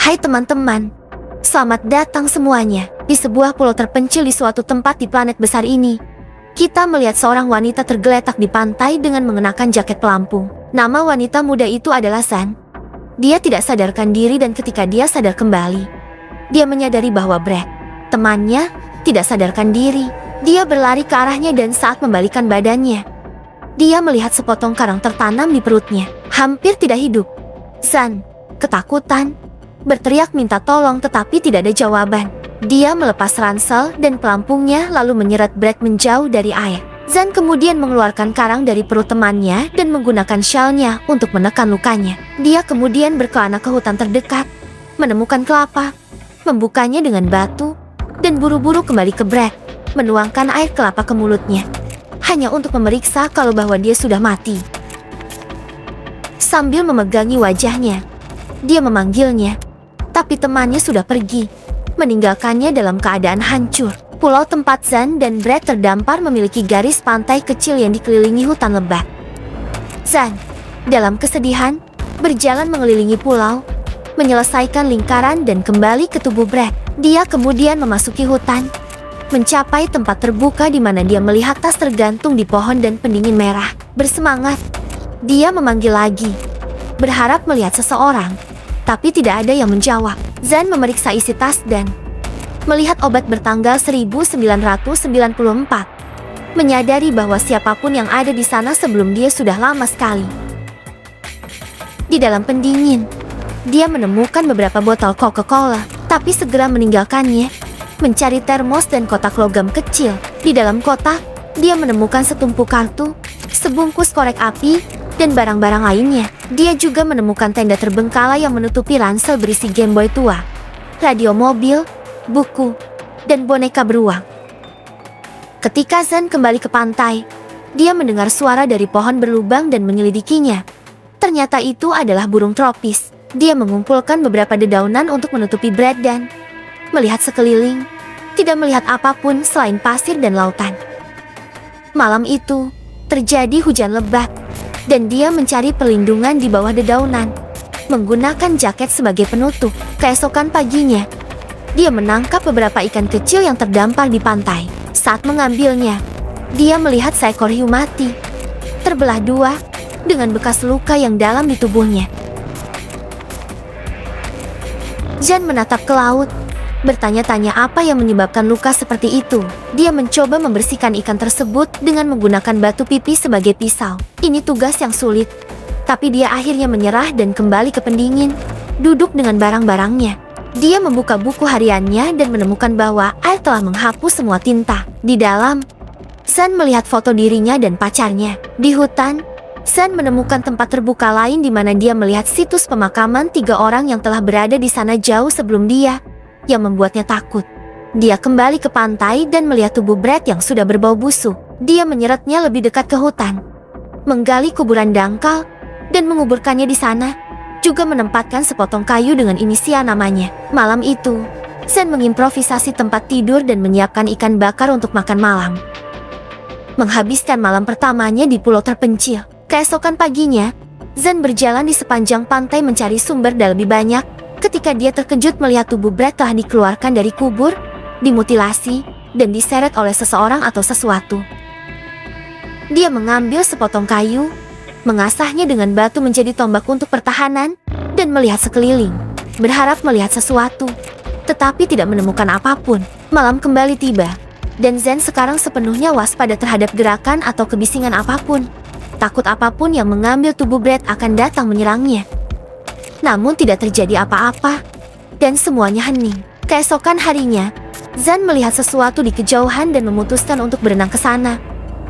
Hai teman-teman, selamat datang semuanya. Di sebuah pulau terpencil di suatu tempat di planet besar ini, kita melihat seorang wanita tergeletak di pantai dengan mengenakan jaket pelampung. Nama wanita muda itu adalah Zan. Dia tidak sadarkan diri dan ketika dia sadar kembali, dia menyadari bahwa Brad, temannya, tidak sadarkan diri. Dia berlari ke arahnya dan saat membalikan badannya, dia melihat sepotong karang tertanam di perutnya, hampir tidak hidup. Zan, ketakutan, berteriak minta tolong tetapi tidak ada jawaban. Dia melepas ransel dan pelampungnya lalu menyeret Brad menjauh dari air. Zan kemudian mengeluarkan karang dari perut temannya dan menggunakan syalnya untuk menekan lukanya. Dia kemudian berkelana ke hutan terdekat, menemukan kelapa, membukanya dengan batu, dan buru-buru kembali ke Brad, menuangkan air kelapa ke mulutnya, hanya untuk memeriksa kalau bahwa dia sudah mati. Sambil memegangi wajahnya, dia memanggilnya, tapi temannya sudah pergi, meninggalkannya dalam keadaan hancur. Pulau tempat Zan dan Brad terdampar memiliki garis pantai kecil yang dikelilingi hutan lebat. Zan, dalam kesedihan, berjalan mengelilingi pulau, menyelesaikan lingkaran dan kembali ke tubuh Brad. Dia kemudian memasuki hutan, mencapai tempat terbuka di mana dia melihat tas tergantung di pohon dan pendingin merah. Bersemangat, dia memanggil lagi, berharap melihat seseorang, tapi tidak ada yang menjawab. Zan memeriksa isi tas dan melihat obat bertanggal 1994. Menyadari bahwa siapapun yang ada di sana sebelum dia sudah lama sekali. Di dalam pendingin, dia menemukan beberapa botol Coca-Cola, tapi segera meninggalkannya, mencari termos dan kotak logam kecil. Di dalam kotak, dia menemukan setumpuk kartu, sebungkus korek api, dan barang-barang lainnya. Dia juga menemukan tenda terbengkalai yang menutupi ransel berisi Game Boy tua, radio mobil, buku, dan boneka beruang. Ketika Zan kembali ke pantai, dia mendengar suara dari pohon berlubang dan menyelidikinya. Ternyata itu adalah burung tropis. Dia mengumpulkan beberapa dedaunan untuk menutupi Brad dan melihat sekeliling, tidak melihat apapun selain pasir dan lautan. Malam itu, terjadi hujan lebat, dan dia mencari perlindungan di bawah dedaunan, menggunakan jaket sebagai penutup. Keesokan paginya, dia menangkap beberapa ikan kecil yang terdampar di pantai. Saat mengambilnya, dia melihat seekor hiu mati, terbelah dua, dengan bekas luka yang dalam di tubuhnya. Zan menatap ke laut, bertanya-tanya apa yang menyebabkan luka seperti itu. Dia mencoba membersihkan ikan tersebut dengan menggunakan batu pipih sebagai pisau. Ini tugas yang sulit, tapi dia akhirnya menyerah dan kembali ke pendingin, duduk dengan barang-barangnya. Dia membuka buku hariannya dan menemukan bahwa air telah menghapus semua tinta. Di dalam, Zan melihat foto dirinya dan pacarnya. Di hutan, Zan menemukan tempat terbuka lain di mana dia melihat situs pemakaman 3 orang yang telah berada di sana jauh sebelum dia, yang membuatnya takut. Dia kembali ke pantai dan melihat tubuh Brad yang sudah berbau busuk. Dia menyeretnya lebih dekat ke hutan, menggali kuburan dangkal, dan menguburkannya di sana, juga menempatkan sepotong kayu dengan inisial namanya. Malam itu, Zan mengimprovisasi tempat tidur dan menyiapkan ikan bakar untuk makan malam. Menghabiskan malam pertamanya di pulau terpencil. Keesokan paginya, Zan berjalan di sepanjang pantai mencari sumber dan lebih banyak, ketika dia terkejut melihat tubuh Brad telah dikeluarkan dari kubur, dimutilasi, dan diseret oleh seseorang atau sesuatu. Dia mengambil sepotong kayu, mengasahnya dengan batu menjadi tombak untuk pertahanan, dan melihat sekeliling, berharap melihat sesuatu, tetapi tidak menemukan apapun. Malam kembali tiba, dan Zan sekarang sepenuhnya waspada terhadap gerakan atau kebisingan apapun. Takut apapun yang mengambil tubuh Brad akan datang menyerangnya. Namun tidak terjadi apa-apa, dan semuanya hening. Keesokan harinya, Zan melihat sesuatu di kejauhan dan memutuskan untuk berenang ke sana.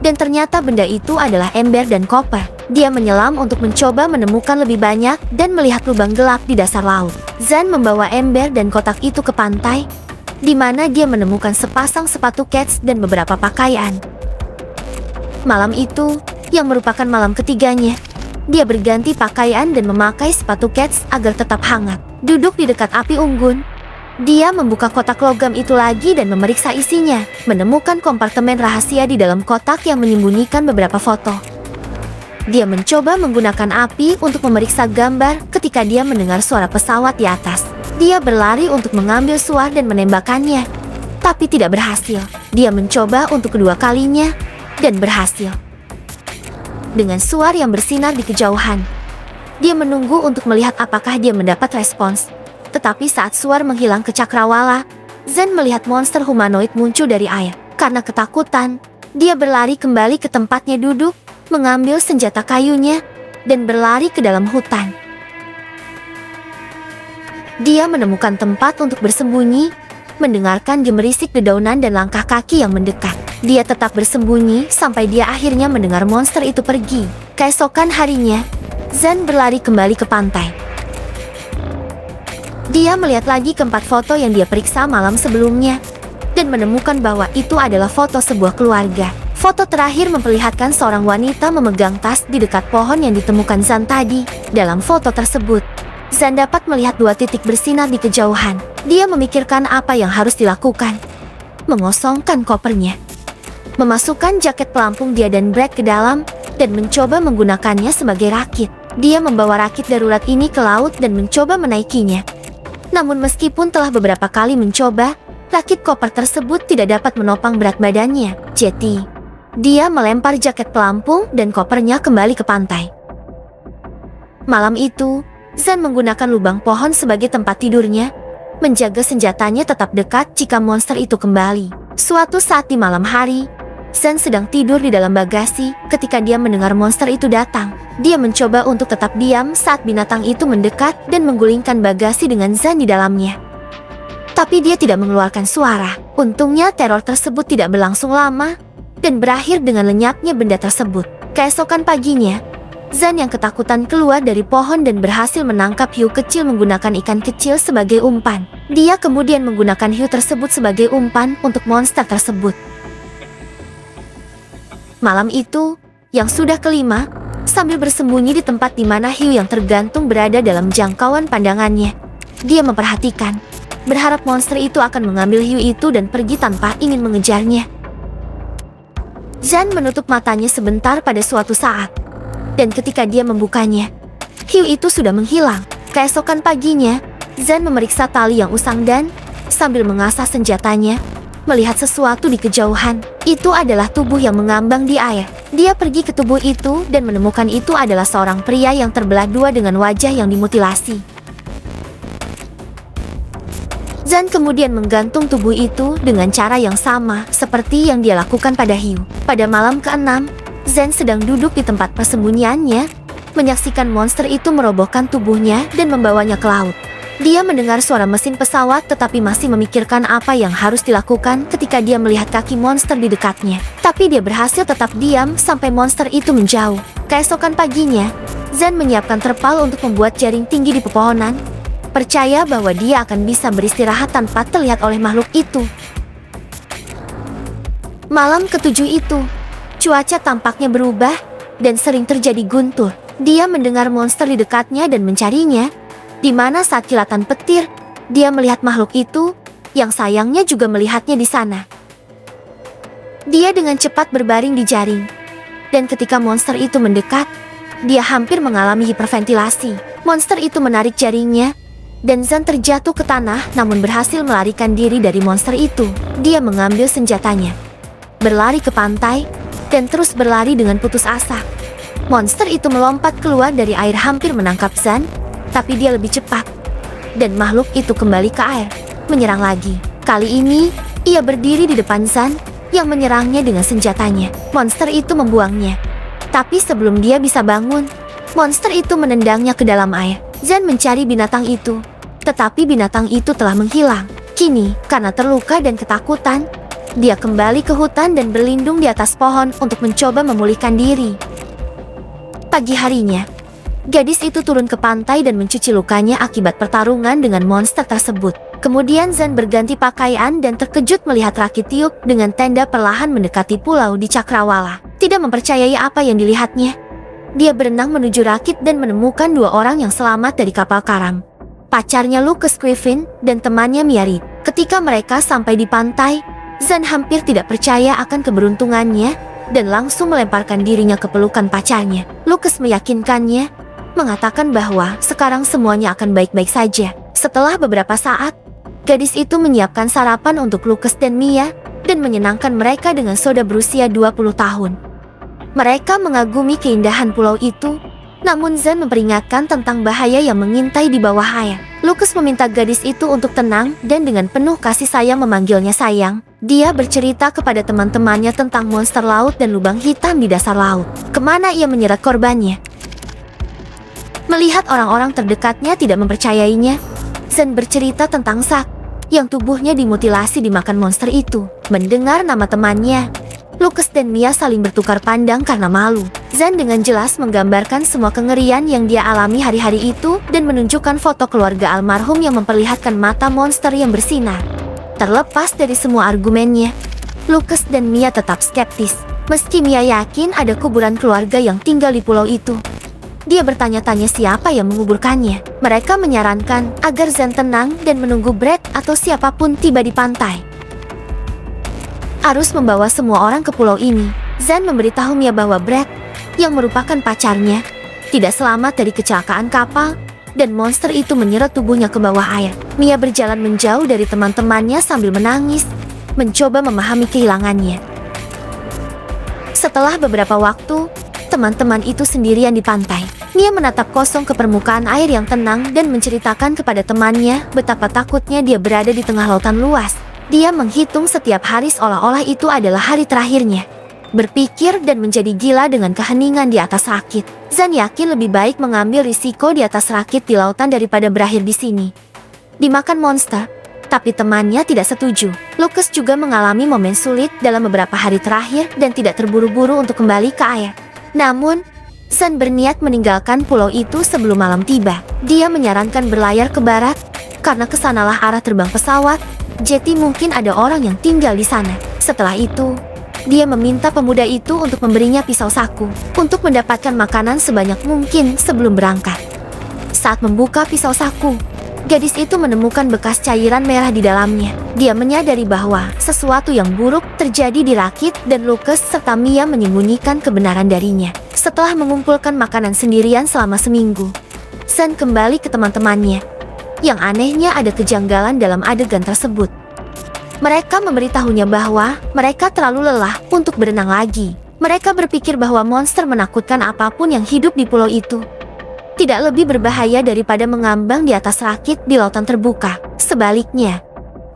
Dan ternyata benda itu adalah ember dan koper. Dia menyelam untuk mencoba menemukan lebih banyak dan melihat lubang gelap di dasar laut. Zan membawa ember dan kotak itu ke pantai, di mana dia menemukan sepasang sepatu kets dan beberapa pakaian. Malam itu, yang merupakan malam ketiganya, dia berganti pakaian dan memakai sepatu kets agar tetap hangat. Duduk di dekat api unggun, dia membuka kotak logam itu lagi dan memeriksa isinya, menemukan kompartemen rahasia di dalam kotak yang menyembunyikan beberapa foto. Dia mencoba menggunakan api untuk memeriksa gambar ketika dia mendengar suara pesawat di atas. Dia berlari untuk mengambil suar dan menembakkannya, tapi tidak berhasil. Dia mencoba untuk kedua kalinya, dan berhasil. Dengan suar yang bersinar di kejauhan, dia menunggu untuk melihat apakah dia mendapat respons. Tetapi saat suar menghilang ke cakrawala, Zen melihat monster humanoid muncul dari air. Karena ketakutan, dia berlari kembali ke tempatnya duduk, mengambil senjata kayunya, dan berlari ke dalam hutan. Dia menemukan tempat untuk bersembunyi, mendengarkan gemerisik dedaunan dan langkah kaki yang mendekat. Dia tetap bersembunyi sampai dia akhirnya mendengar monster itu pergi. Keesokan harinya, Zen berlari kembali ke pantai. Dia melihat lagi keempat foto yang dia periksa malam sebelumnya, dan menemukan bahwa itu adalah foto sebuah keluarga. Foto terakhir memperlihatkan seorang wanita memegang tas di dekat pohon yang ditemukan Zan tadi. Dalam foto tersebut, Zan dapat melihat dua titik bersinar di kejauhan. Dia memikirkan apa yang harus dilakukan. Mengosongkan kopernya, memasukkan jaket pelampung dia dan Brad ke dalam, dan mencoba menggunakannya sebagai rakit. Dia membawa rakit darurat ini ke laut dan mencoba menaikinya. Namun meskipun telah beberapa kali mencoba, rakit koper tersebut tidak dapat menopang berat badannya. Jadi, dia melempar jaket pelampung dan kopernya kembali ke pantai. Malam itu, Zan menggunakan lubang pohon sebagai tempat tidurnya, menjaga senjatanya tetap dekat jika monster itu kembali. Suatu saat di malam hari, Zan sedang tidur di dalam bagasi ketika dia mendengar monster itu datang. Dia mencoba untuk tetap diam saat binatang itu mendekat dan menggulingkan bagasi dengan Zan di dalamnya. Tapi dia tidak mengeluarkan suara. Untungnya teror tersebut tidak berlangsung lama dan berakhir dengan lenyapnya benda tersebut. Keesokan paginya, Zan yang ketakutan keluar dari pohon dan berhasil menangkap hiu kecil menggunakan ikan kecil sebagai umpan. Dia kemudian menggunakan hiu tersebut sebagai umpan untuk monster tersebut. Malam itu, yang sudah kelima, sambil bersembunyi di tempat di mana hiu yang tergantung berada dalam jangkauan pandangannya, dia memperhatikan, berharap monster itu akan mengambil hiu itu dan pergi tanpa ingin mengejarnya. Zan menutup matanya sebentar pada suatu saat, dan ketika dia membukanya, hiu itu sudah menghilang. Keesokan paginya, Zan memeriksa tali yang usang dan, sambil mengasah senjatanya, melihat sesuatu di kejauhan. Itu adalah tubuh yang mengambang di air. Dia pergi ke tubuh itu dan menemukan itu adalah seorang pria yang terbelah dua dengan wajah yang dimutilasi. Zan kemudian menggantung tubuh itu dengan cara yang sama seperti yang dia lakukan pada hiu. Pada malam ke-6, Zan sedang duduk di tempat persembunyiannya, menyaksikan monster itu merobohkan tubuhnya dan membawanya ke laut. Dia mendengar suara mesin pesawat tetapi masih memikirkan apa yang harus dilakukan ketika dia melihat kaki monster di dekatnya. Tapi dia berhasil tetap diam sampai monster itu menjauh. Keesokan paginya, Zan menyiapkan terpal untuk membuat jaring tinggi di pepohonan, percaya bahwa dia akan bisa beristirahat tanpa terlihat oleh makhluk itu. Malam ketujuh itu, cuaca tampaknya berubah dan sering terjadi guntur. Dia mendengar monster di dekatnya dan mencarinya, di mana saat kilatan petir, dia melihat makhluk itu, yang sayangnya juga melihatnya di sana. Dia dengan cepat berbaring di jaring, dan ketika monster itu mendekat, dia hampir mengalami hiperventilasi. Monster itu menarik jaringnya, dan Zan terjatuh ke tanah namun berhasil melarikan diri dari monster itu. Dia mengambil senjatanya, berlari ke pantai, dan terus berlari dengan putus asa. Monster itu melompat keluar dari air hampir menangkap Zan, tapi dia lebih cepat. Dan makhluk itu kembali ke air, menyerang lagi. Kali ini, ia berdiri di depan Zan, yang menyerangnya dengan senjatanya. Monster itu membuangnya. Tapi sebelum dia bisa bangun, monster itu menendangnya ke dalam air. Zan mencari binatang itu, tetapi binatang itu telah menghilang. Kini, karena terluka dan ketakutan, dia kembali ke hutan dan berlindung di atas pohon untuk mencoba memulihkan diri. Pagi harinya, gadis itu turun ke pantai dan mencuci lukanya akibat pertarungan dengan monster tersebut. Kemudian Zan berganti pakaian dan terkejut melihat rakit tiup dengan tenda perlahan mendekati pulau di Cakrawala. Tidak mempercayai apa yang dilihatnya, dia berenang menuju rakit dan menemukan dua orang yang selamat dari kapal karam. Pacarnya Lucas Griffin dan temannya Miari. Ketika mereka sampai di pantai, Zan hampir tidak percaya akan keberuntungannya dan langsung melemparkan dirinya ke pelukan pacarnya. Lucas meyakinkannya, mengatakan bahwa sekarang semuanya akan baik-baik saja. Setelah beberapa saat, gadis itu menyiapkan sarapan untuk Lucas dan Mia dan menyenangkan mereka dengan soda berusia 20 tahun. Mereka mengagumi keindahan pulau itu, namun Zan memperingatkan tentang bahaya yang mengintai di bawah air. Lucas meminta gadis itu untuk tenang dan dengan penuh kasih sayang memanggilnya sayang. Dia bercerita kepada teman-temannya tentang monster laut dan lubang hitam di dasar laut. Kemana ia menyeret korbannya? Melihat orang-orang terdekatnya tidak mempercayainya, Zan bercerita tentang Zack yang tubuhnya dimutilasi dimakan monster itu. Mendengar nama temannya, Lucas dan Mia saling bertukar pandang karena malu. Zan dengan jelas menggambarkan semua kengerian yang dia alami hari-hari itu dan menunjukkan foto keluarga almarhum yang memperlihatkan mata monster yang bersinar. Terlepas dari semua argumennya, Lucas dan Mia tetap skeptis. Meski Mia yakin ada kuburan keluarga yang tinggal di pulau itu, dia bertanya-tanya siapa yang menguburkannya. Mereka menyarankan agar Zan tenang dan menunggu Brad atau siapapun tiba di pantai. Arus membawa semua orang ke pulau ini. Zan memberitahu Mia bahwa Brad, yang merupakan pacarnya, tidak selamat dari kecelakaan kapal, dan monster itu menyeret tubuhnya ke bawah air. Mia berjalan menjauh dari teman-temannya sambil menangis, mencoba memahami kehilangannya. Setelah beberapa waktu, teman-teman itu sendirian di pantai. Mia menatap kosong ke permukaan air yang tenang dan menceritakan kepada temannya betapa takutnya dia berada di tengah lautan luas. Dia menghitung setiap hari seolah-olah itu adalah hari terakhirnya. Berpikir dan menjadi gila dengan keheningan di atas rakit. Zan yakin lebih baik mengambil risiko di atas rakit di lautan daripada berakhir di sini, dimakan monster. Tapi temannya tidak setuju. Lucas juga mengalami momen sulit dalam beberapa hari terakhir dan tidak terburu-buru untuk kembali ke air. Namun, Zan berniat meninggalkan pulau itu sebelum malam tiba. Dia menyarankan berlayar ke barat, karena kesanalah arah terbang pesawat. Jadi mungkin ada orang yang tinggal di sana. Setelah itu, dia meminta pemuda itu untuk memberinya pisau saku untuk mendapatkan makanan sebanyak mungkin sebelum berangkat. Saat membuka pisau saku, gadis itu menemukan bekas cairan merah di dalamnya. Dia menyadari bahwa sesuatu yang buruk terjadi di rakit dan Lucas serta Mia menyembunyikan kebenaran darinya. Setelah mengumpulkan makanan sendirian selama seminggu, Zan kembali ke teman-temannya. Yang anehnya ada kejanggalan dalam adegan tersebut. Mereka memberitahunya bahwa mereka terlalu lelah untuk berenang lagi. Mereka berpikir bahwa monster menakutkan apapun yang hidup di pulau itu tidak lebih berbahaya daripada mengambang di atas rakit di lautan terbuka. Sebaliknya,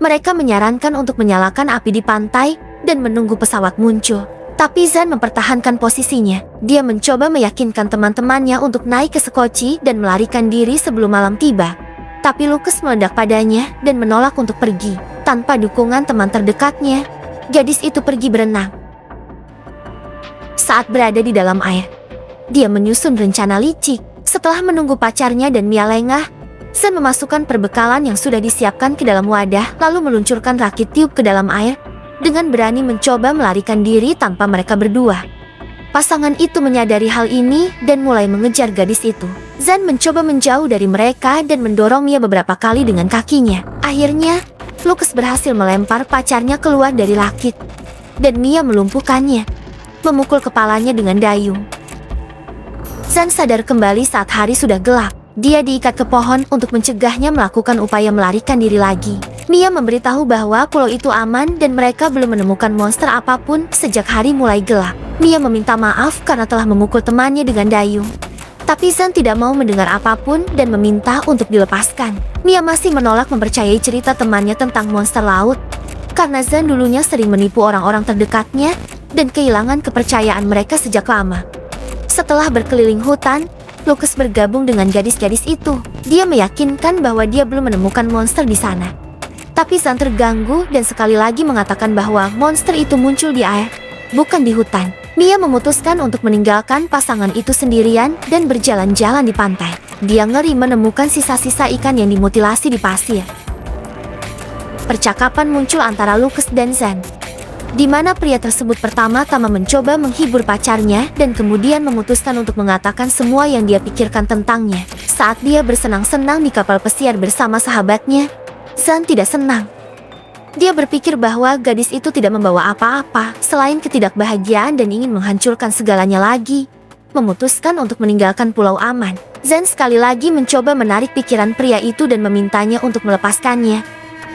mereka menyarankan untuk menyalakan api di pantai dan menunggu pesawat muncul. Tapi Zan mempertahankan posisinya. Dia mencoba meyakinkan teman-temannya untuk naik ke sekoci dan melarikan diri sebelum malam tiba. Tapi Lucas meledak padanya dan menolak untuk pergi. Tanpa dukungan teman terdekatnya, gadis itu pergi berenang. Saat berada di dalam air, dia menyusun rencana licik. Setelah menunggu pacarnya dan Mia lengah, Zan memasukkan perbekalan yang sudah disiapkan ke dalam wadah, lalu meluncurkan rakit tiup ke dalam air, dengan berani mencoba melarikan diri tanpa mereka berdua. Pasangan itu menyadari hal ini dan mulai mengejar gadis itu. Zan mencoba menjauh dari mereka dan mendorong Mia beberapa kali dengan kakinya. Akhirnya, Lucas berhasil melempar pacarnya keluar dari rakit, dan Mia melumpuhkannya, memukul kepalanya dengan dayung. Zan sadar kembali saat hari sudah gelap. Dia diikat ke pohon untuk mencegahnya melakukan upaya melarikan diri lagi. Mia memberitahu bahwa pulau itu aman dan mereka belum menemukan monster apapun sejak hari mulai gelap. Mia meminta maaf karena telah memukul temannya dengan dayung. Tapi Zan tidak mau mendengar apapun dan meminta untuk dilepaskan. Mia masih menolak mempercayai cerita temannya tentang monster laut, karena Zan dulunya sering menipu orang-orang terdekatnya dan kehilangan kepercayaan mereka sejak lama. Setelah berkeliling hutan, Lucas bergabung dengan gadis-gadis itu. Dia meyakinkan bahwa dia belum menemukan monster di sana. Tapi Zan terganggu dan sekali lagi mengatakan bahwa monster itu muncul di air, bukan di hutan. Mia memutuskan untuk meninggalkan pasangan itu sendirian dan berjalan-jalan di pantai. Dia ngeri menemukan sisa-sisa ikan yang dimutilasi di pasir. Percakapan muncul antara Lucas dan Zan, di mana pria tersebut pertama-tama mencoba menghibur pacarnya dan kemudian memutuskan untuk mengatakan semua yang dia pikirkan tentangnya. Saat dia bersenang-senang di kapal pesiar bersama sahabatnya, Zan tidak senang. Dia berpikir bahwa gadis itu tidak membawa apa-apa selain ketidakbahagiaan dan ingin menghancurkan segalanya lagi. Memutuskan untuk meninggalkan pulau aman. Zen sekali lagi mencoba menarik pikiran pria itu dan memintanya untuk melepaskannya.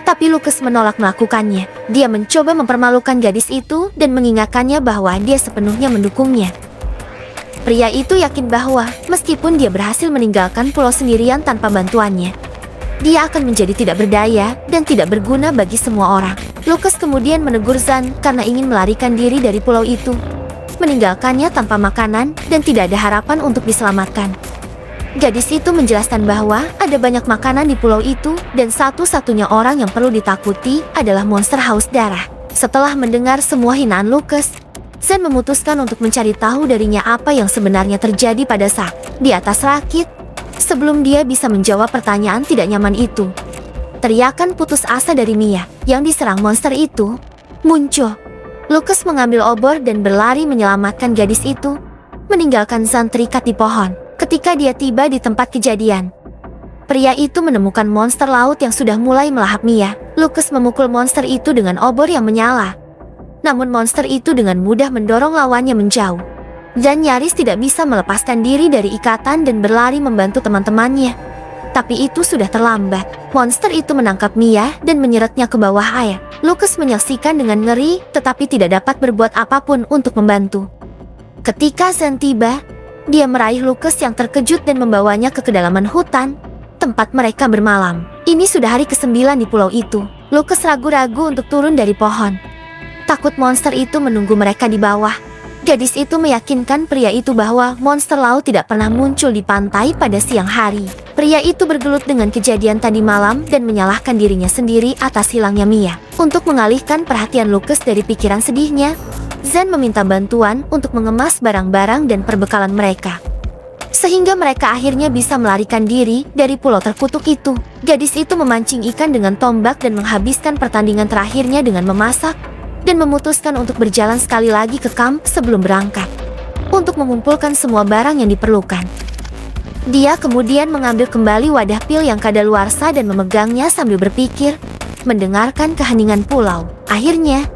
Tapi Lucas menolak melakukannya. Dia mencoba mempermalukan gadis itu dan mengingatkannya bahwa dia sepenuhnya mendukungnya. Pria itu yakin bahwa meskipun dia berhasil meninggalkan pulau sendirian tanpa bantuannya, dia akan menjadi tidak berdaya dan tidak berguna bagi semua orang. Lucas kemudian menegur Zan karena ingin melarikan diri dari pulau itu, meninggalkannya tanpa makanan dan tidak ada harapan untuk diselamatkan. Gadis itu menjelaskan bahwa ada banyak makanan di pulau itu dan satu-satunya orang yang perlu ditakuti adalah monster haus darah. Setelah mendengar semua hinaan Lucas, Zen memutuskan untuk mencari tahu darinya apa yang sebenarnya terjadi pada Sak di atas rakit. Sebelum dia bisa menjawab pertanyaan tidak nyaman itu, teriakan putus asa dari Mia yang diserang monster itu muncul. Lucas mengambil obor dan berlari menyelamatkan gadis itu, meninggalkan Zan terikat di pohon. Ketika dia tiba di tempat kejadian, pria itu menemukan monster laut yang sudah mulai melahap Mia. Lucas memukul monster itu dengan obor yang menyala. Namun monster itu dengan mudah mendorong lawannya menjauh. Dan nyaris tidak bisa melepaskan diri dari ikatan dan berlari membantu teman-temannya. Tapi itu sudah terlambat. Monster itu menangkap Mia dan menyeretnya ke bawah air. Lucas menyaksikan dengan ngeri tetapi tidak dapat berbuat apapun untuk membantu. Ketika Zen tiba, dia meraih Lucas yang terkejut dan membawanya ke kedalaman hutan, tempat mereka bermalam. Ini sudah hari ke-9 di pulau itu. Lucas ragu-ragu untuk turun dari pohon. Takut monster itu menunggu mereka di bawah. Gadis itu meyakinkan pria itu bahwa monster laut tidak pernah muncul di pantai pada siang hari. Pria itu bergelut dengan kejadian tadi malam dan menyalahkan dirinya sendiri atas hilangnya Mia. Untuk mengalihkan perhatian Lucas dari pikiran sedihnya, Zen meminta bantuan untuk mengemas barang-barang dan perbekalan mereka, sehingga mereka akhirnya bisa melarikan diri dari pulau terkutuk itu. Gadis itu memancing ikan dengan tombak dan menghabiskan pertandingan terakhirnya dengan memasak, dan memutuskan untuk berjalan sekali lagi ke kamp sebelum berangkat, untuk mengumpulkan semua barang yang diperlukan. Dia kemudian mengambil kembali wadah pil yang kadaluarsa dan memegangnya sambil berpikir, mendengarkan keheningan pulau. Akhirnya,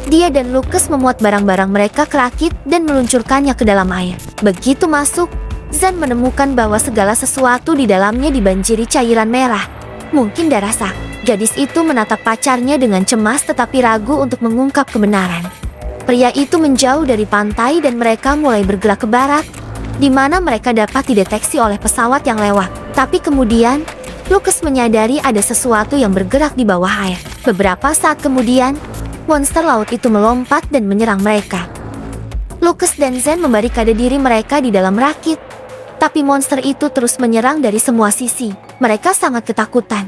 dia dan Lucas memuat barang-barang mereka ke rakit dan meluncurkannya ke dalam air. Begitu masuk, Zan menemukan bahwa segala sesuatu di dalamnya dibanjiri cairan merah. Mungkin darah Sak. Gadis itu menatap pacarnya dengan cemas tetapi ragu untuk mengungkap kebenaran. Pria itu menjauh dari pantai dan mereka mulai bergerak ke barat, di mana mereka dapat dideteksi oleh pesawat yang lewat. Tapi kemudian, Lucas menyadari ada sesuatu yang bergerak di bawah air. Beberapa saat kemudian, monster laut itu melompat dan menyerang mereka. Lucas dan Zen membarikade diri mereka di dalam rakit, tapi monster itu terus menyerang dari semua sisi. Mereka sangat ketakutan,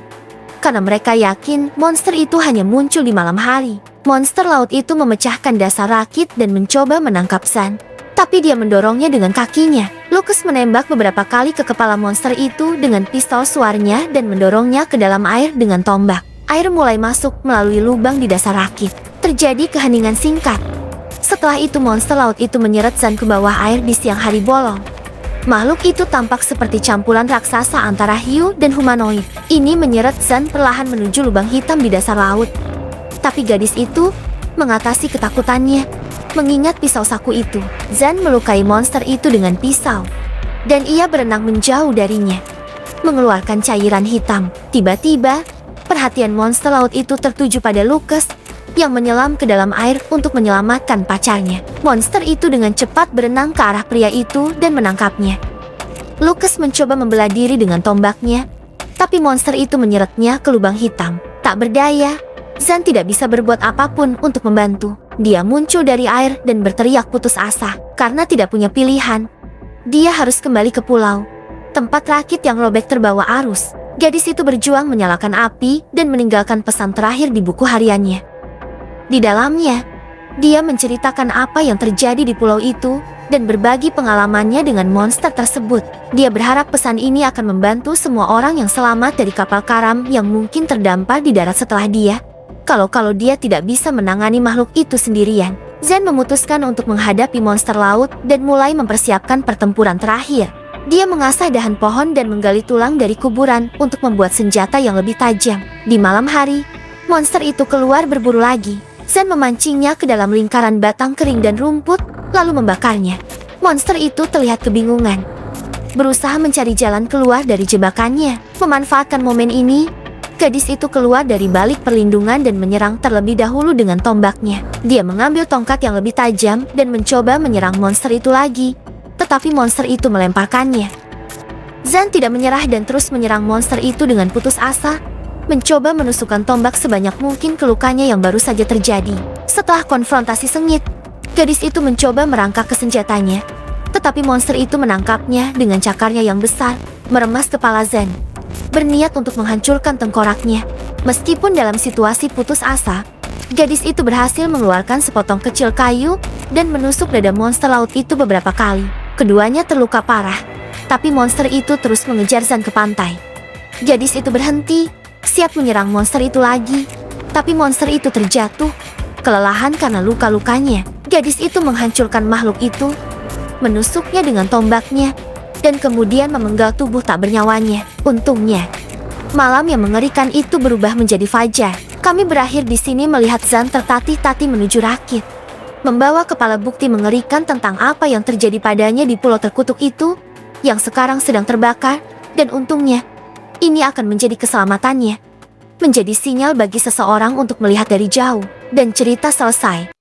karena mereka yakin monster itu hanya muncul di malam hari. Monster laut itu memecahkan dasar rakit dan mencoba menangkap Zen, tapi dia mendorongnya dengan kakinya. Lucas menembak beberapa kali ke kepala monster itu dengan pistol suarnya dan mendorongnya ke dalam air dengan tombak. Air mulai masuk melalui lubang di dasar rakit. Terjadi keheningan singkat. Setelah itu monster laut itu menyeret Zen ke bawah air di siang hari bolong. Makhluk itu tampak seperti campuran raksasa antara hiu dan humanoid. Ini menyeret Zen perlahan menuju lubang hitam di dasar laut. Tapi gadis itu mengatasi ketakutannya. Mengingat pisau saku itu, Zen melukai monster itu dengan pisau. Dan ia berenang menjauh darinya, mengeluarkan cairan hitam. Tiba-tiba, perhatian monster laut itu tertuju pada Lucas yang menyelam ke dalam air untuk menyelamatkan pacarnya. Monster itu dengan cepat berenang ke arah pria itu dan menangkapnya. Lucas mencoba membela diri dengan tombaknya, tapi monster itu menyeretnya ke lubang hitam. Tak berdaya, Zen tidak bisa berbuat apapun untuk membantu. Dia muncul dari air dan berteriak putus asa. Karena tidak punya pilihan, dia harus kembali ke pulau, tempat rakit yang robek terbawa arus. Gadis itu berjuang menyalakan api dan meninggalkan pesan terakhir di buku hariannya. Di dalamnya, dia menceritakan apa yang terjadi di pulau itu dan berbagi pengalamannya dengan monster tersebut. Dia berharap pesan ini akan membantu semua orang yang selamat dari kapal karam yang mungkin terdampar di darat setelah dia. Kalau dia tidak bisa menangani makhluk itu sendirian. Zen memutuskan untuk menghadapi monster laut dan mulai mempersiapkan pertempuran terakhir. Dia mengasah dahan pohon dan menggali tulang dari kuburan untuk membuat senjata yang lebih tajam. Di malam hari, monster itu keluar berburu lagi. Zen memancingnya ke dalam lingkaran batang kering dan rumput, lalu membakarnya. Monster itu terlihat kebingungan. berusaha mencari jalan keluar dari jebakannya. Memanfaatkan momen ini, gadis itu keluar dari balik perlindungan dan menyerang terlebih dahulu dengan tombaknya. Dia mengambil tongkat yang lebih tajam dan mencoba menyerang monster itu lagi, tetapi monster itu melemparkannya. Zan tidak menyerah dan terus menyerang monster itu dengan putus asa, mencoba menusukkan tombak sebanyak mungkin ke lukanya yang baru saja terjadi. Setelah konfrontasi sengit, gadis itu mencoba merangkak ke senjatanya, tetapi monster itu menangkapnya dengan cakarnya yang besar, meremas kepala Zan, berniat untuk menghancurkan tengkoraknya. Meskipun dalam situasi putus asa, gadis itu berhasil mengeluarkan sepotong kecil kayu dan menusuk dada monster laut itu beberapa kali. Keduanya terluka parah, tapi monster itu terus mengejar Zan ke pantai. Gadis itu berhenti, siap menyerang monster itu lagi, tapi monster itu terjatuh, kelelahan karena luka-lukanya. Gadis itu menghancurkan makhluk itu, menusuknya dengan tombaknya, dan kemudian memenggal tubuh tak bernyawannya. Untungnya, malam yang mengerikan itu berubah menjadi fajar. Kami berakhir di sini melihat Zan tertatih-tatih menuju rakit, membawa kepala bukti mengerikan tentang apa yang terjadi padanya di pulau terkutuk itu, yang sekarang sedang terbakar, dan untungnya, ini akan menjadi keselamatannya. Menjadi sinyal bagi seseorang untuk melihat dari jauh, dan cerita selesai.